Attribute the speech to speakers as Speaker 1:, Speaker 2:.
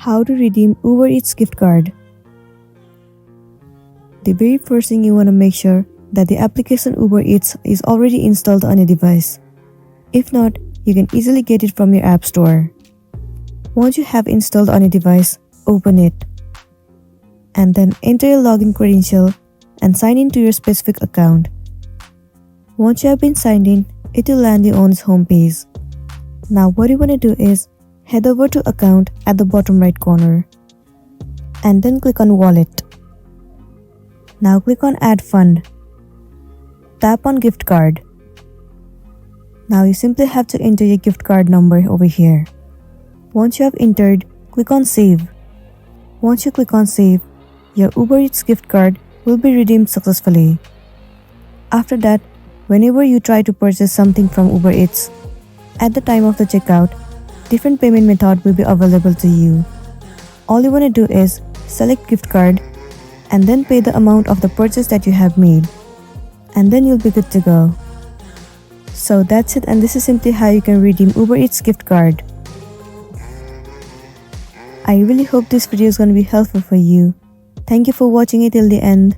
Speaker 1: How to redeem Uber Eats gift card. The very first thing you want to make sure that the application Uber Eats is already installed on your device. If not, you can easily get it from your app store. Once you have installed on your device, open it. And then enter your login credential and sign in to your specific account. Once you have been signed in, it will land you on its homepage. Now what you want to do is head over to account at the bottom right corner and then click on wallet. Now click on add fund. Tap on gift card. Now you simply have to enter your gift card number over here. Once you have entered, click on save. Once you click on save, your Uber Eats gift card will be redeemed successfully. After that, whenever you try to purchase something from Uber Eats, at the time of the checkout, different payment method will be available to you. All you want to do is select gift card and then pay the amount of the purchase that you have made. And then you'll be good to go. So that's it, and this is simply how you can redeem Uber Eats gift card. I really hope this video is going to be helpful for you. Thank you for watching it till the end.